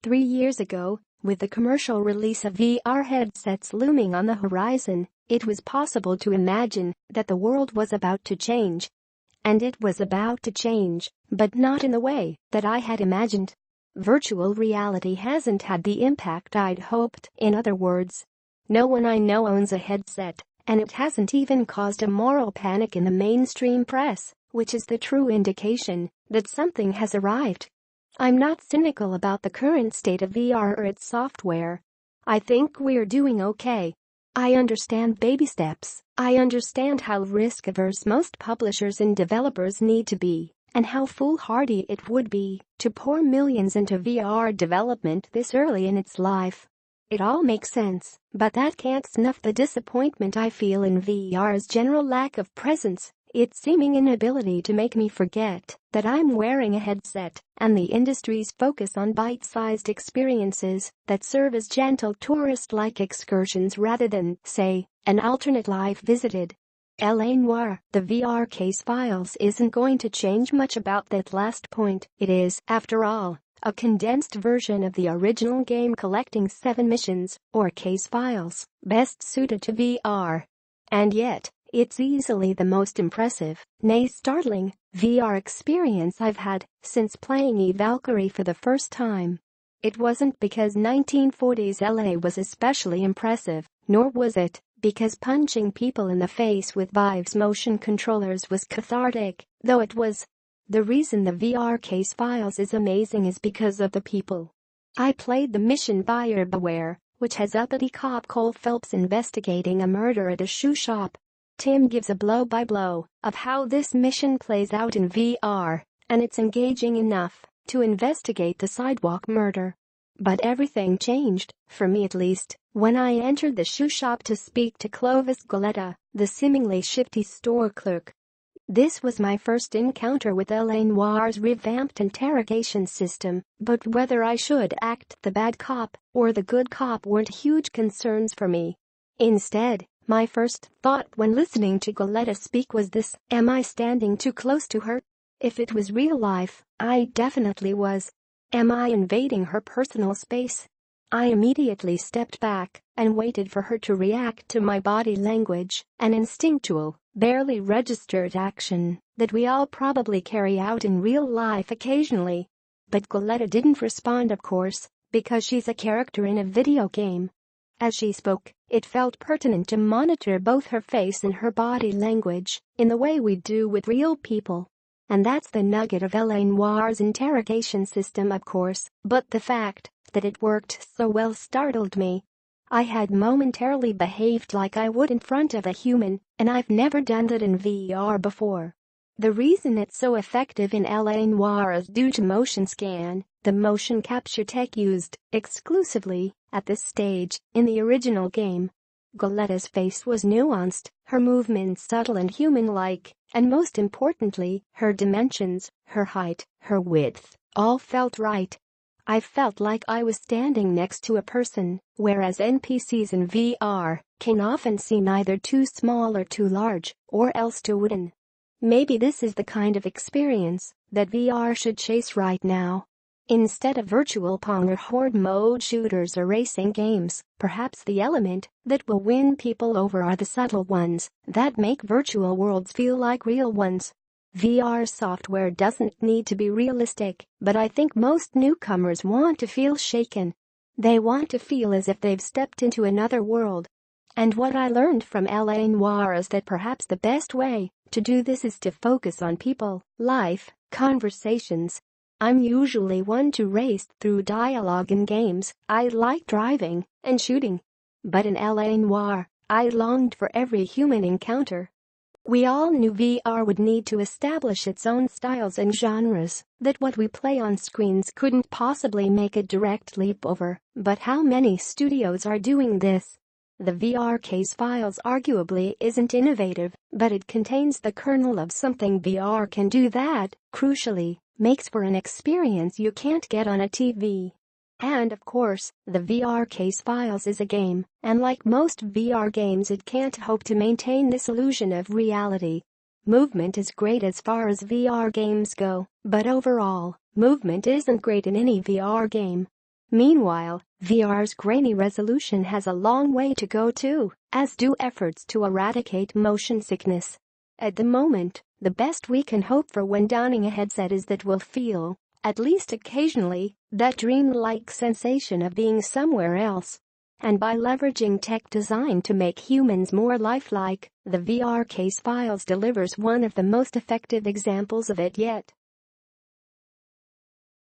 3 years ago, with the commercial release of VR headsets looming on the horizon, it was possible to imagine that the world was about to change. And it was about to change, but not in the way that I had imagined. Virtual reality hasn't had the impact I'd hoped. In other words, no one I know owns a headset, and it hasn't even caused a moral panic in the mainstream press, which is the true indication that something has arrived. I'm not cynical about the current state of VR or its software. I think we're doing okay. I understand baby steps. I understand how risk-averse most publishers and developers need to be, and how foolhardy it would be to pour millions into VR development this early in its life. It all makes sense, but that can't snuff the disappointment I feel in VR's general lack of presence, its seeming inability to make me forget that I'm wearing a headset, and the industry's focus on bite-sized experiences that serve as gentle tourist-like excursions rather than, say, an alternate life visited. Noire, the VR case files isn't going to change much about that last point. It is, after all, a condensed version of the original game collecting 7 missions, or case files, best suited to VR. And yet, it's easily the most impressive, nay startling, VR experience I've had since playing Valkyrie for the first time. It wasn't because 1940s LA was especially impressive, nor was it because punching people in the face with Vive's motion controllers was cathartic, though it was. The reason the VR case files is amazing is because of the people. I played the mission Buyer Beware, which has uppity cop Cole Phelps investigating a murder at a shoe shop. Tim gives a blow-by-blow of how this mission plays out in VR, and it's engaging enough to investigate the sidewalk murder. But everything changed, for me at least, when I entered the shoe shop to speak to Clovis Goleta, the seemingly shifty store clerk. This was my first encounter with LA Noire's revamped interrogation system, but whether I should act the bad cop or the good cop weren't huge concerns for me. Instead, my first thought when listening to Goleta speak was this: am I standing too close to her? If it was real life, I definitely was. Am I invading her personal space? I immediately stepped back and waited for her to react to my body language, an instinctual, barely registered action that we all probably carry out in real life occasionally. But Goleta didn't respond, of course, because she's a character in a video game. As she spoke, it felt pertinent to monitor both her face and her body language in the way we do with real people. And that's the nugget of LA Noire's interrogation system, of course, but the fact that it worked so well startled me. I had momentarily behaved like I would in front of a human, and I've never done that in VR before. The reason it's so effective in LA Noire is due to motion scan, the motion capture tech used exclusively at this stage in the original game. Goleta's face was nuanced, her movements subtle and human-like, and most importantly, her dimensions, her height, her width, all felt right. I felt like I was standing next to a person, whereas NPCs in VR can often seem either too small or too large, or else too wooden. Maybe this is the kind of experience that VR should chase right now. Instead of virtual Pong or horde mode shooters or racing games, perhaps the element that will win people over are the subtle ones that make virtual worlds feel like real ones. VR software doesn't need to be realistic, but I think most newcomers want to feel shaken. They want to feel as if they've stepped into another world. And what I learned from LA Noire is that perhaps the best way to do this is to focus on people, life, conversations. I'm usually one to race through dialogue in games. I like driving and shooting. But in LA Noire, I longed for every human encounter. We all knew VR would need to establish its own styles and genres that what we play on screens couldn't possibly make a direct leap over, but how many studios are doing this? The VR case files arguably isn't innovative, but it contains the kernel of something VR can do that, crucially, makes for an experience you can't get on a TV. And of course, the VR case files is a game, and like most VR games it can't hope to maintain this illusion of reality. Movement is great as far as VR games go, but overall, movement isn't great in any VR game. Meanwhile, VR's grainy resolution has a long way to go too, as do efforts to eradicate motion sickness. At the moment, the best we can hope for when donning a headset is that we'll feel, at least occasionally, that dreamlike sensation of being somewhere else. And by leveraging tech designed to make humans more lifelike, the VR Case Files delivers one of the most effective examples of it yet.